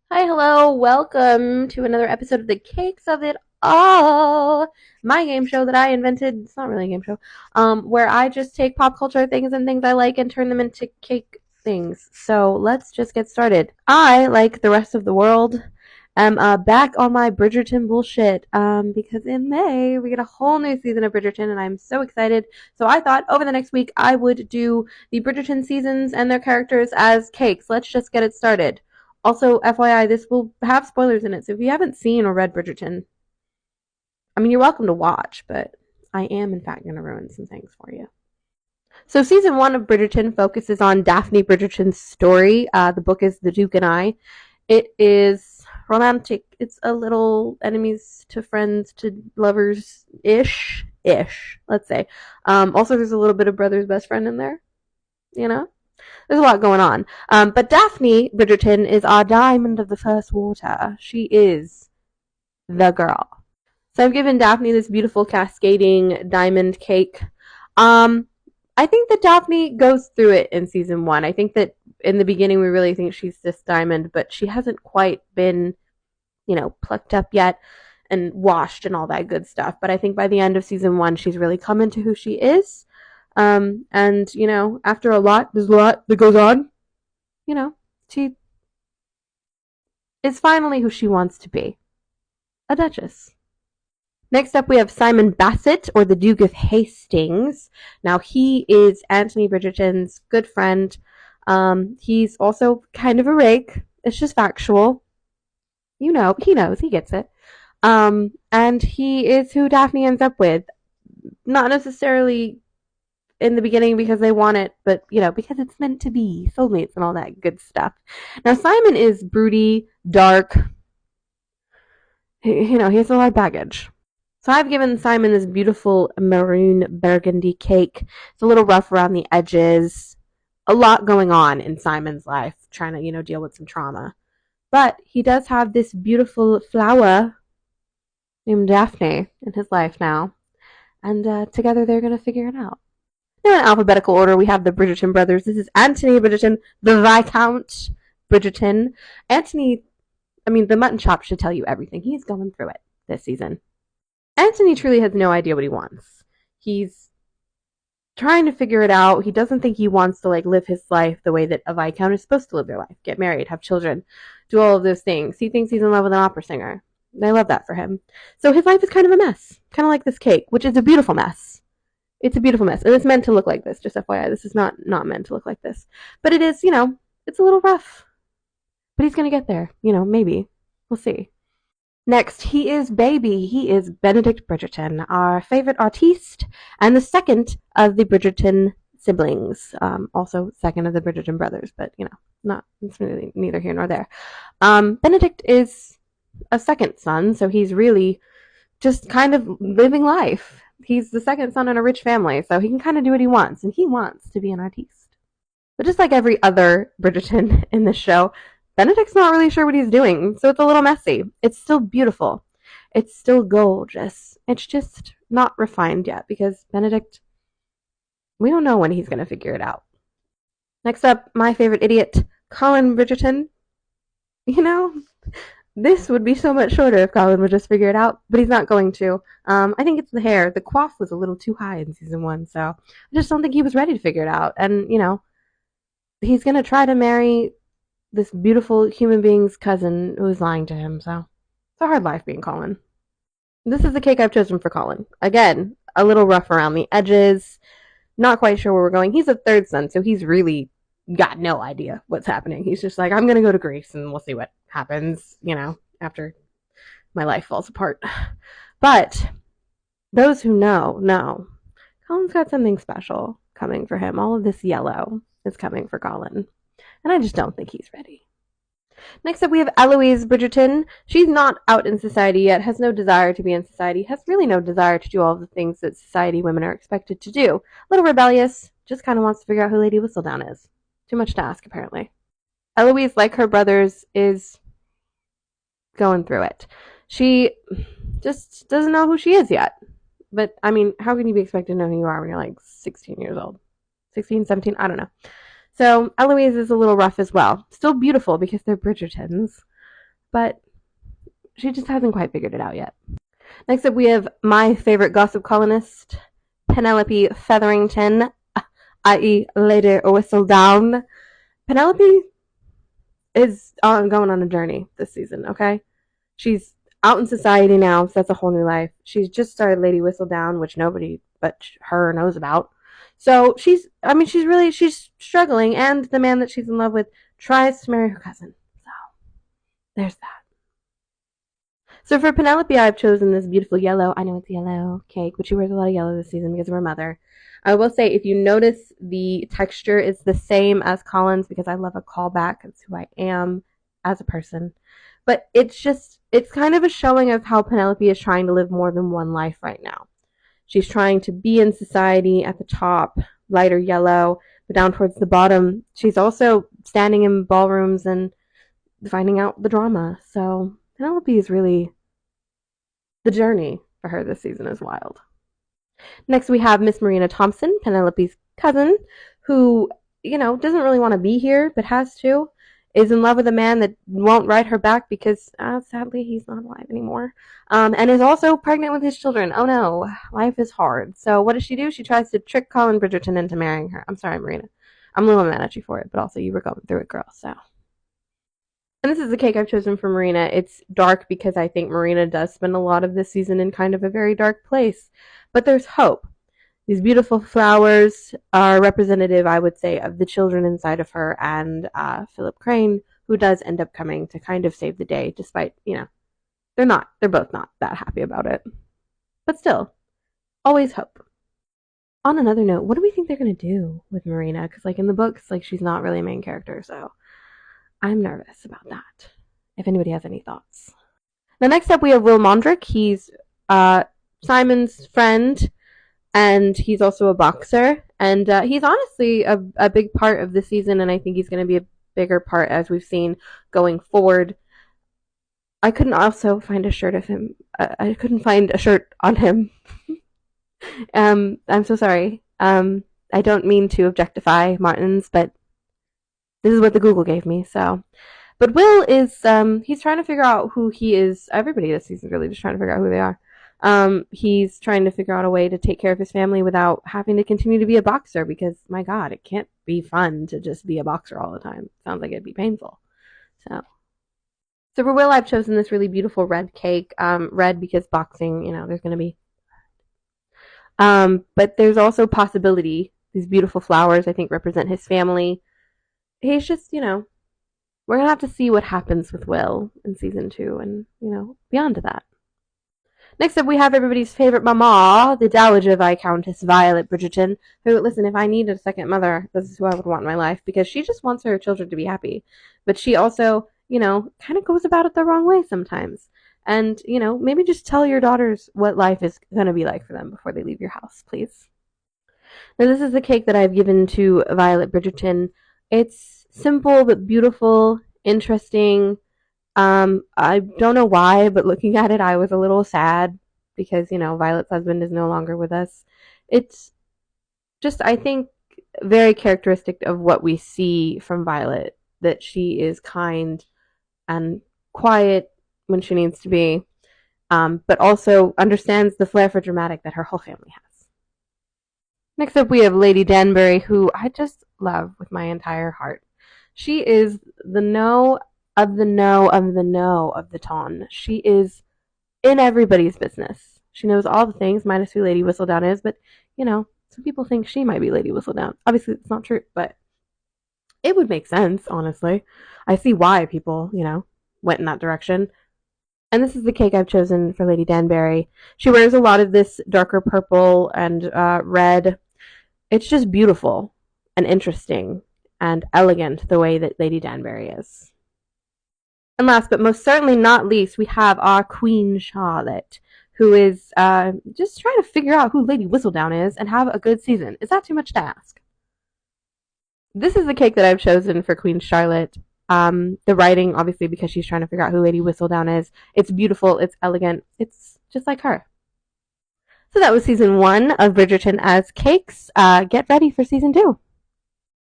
Hi, hello, welcome to another episode of the Cakes of It All, my game show that I invented. It's not really a game show, where I just take pop culture things and things I like and turn them into cake things. So let's just get started. I, like the rest of the world, am back on my Bridgerton bullshit, because in May we get a whole new season of Bridgerton and I'm so excited. So I thought over the next week I would do the Bridgerton seasons and their characters as cakes. Let's just get it started. Also, FYI, this will have spoilers in it, so if you haven't seen or read Bridgerton, I mean, you're welcome to watch, but I am, in fact, going to ruin some things for you. So, season one of Bridgerton focuses on Daphne Bridgerton's story. The book is The Duke and I. It is romantic. It's a little enemies to friends to lovers ish, let's say. Also, there's a little bit of brother's best friend in there, you know? There's a lot going on. But Daphne Bridgerton is our diamond of the first water. She is the girl. So I've given Daphne this beautiful cascading diamond cake. Um, I think that Daphne goes through it in season one. I think that in the beginning we really think she's this diamond, but she hasn't quite been, plucked up yet and washed and all that good stuff. But I think by the end of season one, she's really come into who she is. And after there's a lot that goes on. She is finally who she wants to be, a duchess. Next up, we have Simon Bassett, or the Duke of Hastings. Now, he is Anthony Bridgerton's good friend. He's also kind of a rake. It's just factual. He knows, he gets it. And he is who Daphne ends up with. Not necessarily in the beginning because they want it, but because it's meant to be, soulmates and all that good stuff. Now Simon is broody, dark. He has a lot of baggage. So I've given Simon this beautiful maroon burgundy cake. It's a little rough around the edges. A lot going on in Simon's life, trying to deal with some trauma. But he does have this beautiful flower named Daphne in his life now, and together they're going to figure it out. In alphabetical order, we have the Bridgerton brothers. This is Anthony Bridgerton, the Viscount Bridgerton. The mutton chop should tell you everything. He's going through it this season. Anthony truly has no idea what he wants. He's trying to figure it out. He doesn't think he wants to live his life the way that a Viscount is supposed to live their life. Get married, have children, do all of those things. He thinks he's in love with an opera singer. I love that for him. So his life is kind of a mess. Kind of like this cake, which is a beautiful mess. It's a beautiful mess, and it's meant to look like this. Just FYI, this is not meant to look like this, but it is. It's a little rough, but he's gonna get there. Maybe we'll see. Next, he is baby. He is Benedict Bridgerton, our favorite artiste, and the second of the Bridgerton siblings. Also second of the Bridgerton brothers, but not it's really neither here nor there. Benedict is a second son, so he's really just kind of living life. He's the second son in a rich family, so he can kind of do what he wants, and he wants to be an artiste. But just like every other Bridgerton in this show, Benedict's not really sure what he's doing, so it's a little messy. It's still beautiful. It's still gorgeous. It's just not refined yet, because Benedict, we don't know when he's going to figure it out. Next up, my favorite idiot, Colin Bridgerton. This would be so much shorter if Colin would just figure it out, but he's not going to. I think it's the hair. The coif was a little too high in season one, so I just don't think he was ready to figure it out. And, he's going to try to marry this beautiful human being's cousin who is lying to him, so it's a hard life being Colin. This is the cake I've chosen for Colin. Again, a little rough around the edges, not quite sure where we're going. He's a third son, so he's really got no idea what's happening. He's just like, I'm going to go to Greece and we'll see what happens, after my life falls apart. But those who know, Colin's got something special coming for him. All of this yellow is coming for Colin. And I just don't think he's ready. Next up, we have Eloise Bridgerton. She's not out in society yet, has no desire to be in society, has really no desire to do all the things that society women are expected to do. A little rebellious, just kind of wants to figure out who Lady Whistledown is. Too much to ask, apparently. Eloise, like her brothers, is going through it. She just doesn't know who she is yet. But, how can you be expected to know who you are when you're 16 years old? 16, 17, I don't know. So Eloise is a little rough as well. Still beautiful because they're Bridgertons. but she just hasn't quite figured it out yet. Next up, we have my favorite gossip columnist, Penelope Featherington, i.e. Lady Whistledown. Penelope is going on a journey this season, okay? She's out in society now, so that's a whole new life. She's just started Lady Whistledown, which nobody but her knows about. So she's struggling, and the man that she's in love with tries to marry her cousin. So there's that. So for Penelope, I've chosen this beautiful yellow, I know it's yellow, cake, but she wears a lot of yellow this season because of her mother. I will say, if you notice, the texture is the same as Colin's because I love a callback. It's who I am as a person. But it's kind of a showing of how Penelope is trying to live more than one life right now. She's trying to be in society at the top, lighter yellow, but down towards the bottom, she's also standing in ballrooms and finding out the drama. So Penelope is really, the journey for her this season is wild. Next, we have Miss Marina Thompson, Penelope's cousin, who, doesn't really want to be here, but has to, is in love with a man that won't write her back because, sadly, he's not alive anymore, and is also pregnant with his children. Oh no, life is hard. So what does she do? She tries to trick Colin Bridgerton into marrying her. I'm sorry, Marina. I'm a little mad at you for it, but also you were going through it, girl, so. And this is the cake I've chosen for Marina. It's dark because I think Marina does spend a lot of this season in kind of a very dark place. But there's hope. These beautiful flowers are representative, I would say, of the children inside of her and Philip Crane, who does end up coming to kind of save the day, despite, they're both not that happy about it. But still, always hope. On another note, what do we think they're going to do with Marina? Because, in the books, she's not really a main character, so I'm nervous about that, if anybody has any thoughts. Now, next up, we have Will Mondrick. He's Simon's friend, and he's also a boxer, and he's honestly a big part of the season, and I think he's going to be a bigger part as we've seen going forward. I couldn't also find a shirt of him. I couldn't find a shirt on him. I'm so sorry. I don't mean to objectify Martins, but this is what the Google gave me, so. But Will is, he's trying to figure out who he is. Everybody this season is really just trying to figure out who they are. He's trying to figure out a way to take care of his family without having to continue to be a boxer because, my God, it can't be fun to just be a boxer all the time. Sounds like it'd be painful. So for Will, I've chosen this really beautiful red cake. Red because boxing, there's going to be. But there's also possibility. These beautiful flowers, I think, represent his family. He's just, we're going to have to see what happens with Will in season 2 and, beyond that. Next up, we have everybody's favorite mama, the Dowager Viscountess Violet Bridgerton, who, listen, if I needed a second mother, this is who I would want in my life, because she just wants her children to be happy. But she also, kind of goes about it the wrong way sometimes. And, maybe just tell your daughters what life is going to be like for them before they leave your house, please. Now, this is the cake that I've given to Violet Bridgerton. It's simple but beautiful, interesting. I don't know why, but looking at it, I was a little sad because, Violet's husband is no longer with us. It's just, I think, very characteristic of what we see from Violet, that she is kind and quiet when she needs to be, but also understands the flair for dramatic that her whole family has. Next up, we have Lady Danbury, who I just love with my entire heart. She is the know of the know of the know of the ton. She is in everybody's business. She knows all the things, minus who Lady Whistledown is, but, some people think she might be Lady Whistledown. Obviously, it's not true, but it would make sense, honestly. I see why people, went in that direction. And this is the cake I've chosen for Lady Danbury. She wears a lot of this darker purple and red. It's just beautiful and interesting and elegant the way that Lady Danbury is. And last but most certainly not least, we have our Queen Charlotte, who is just trying to figure out who Lady Whistledown is and have a good season. Is that too much to ask? This is the cake that I've chosen for Queen Charlotte. The writing, obviously, because she's trying to figure out who Lady Whistledown is. It's beautiful. It's elegant. It's just like her. So that was season 1 of Bridgerton as Cakes. Get ready for season 2.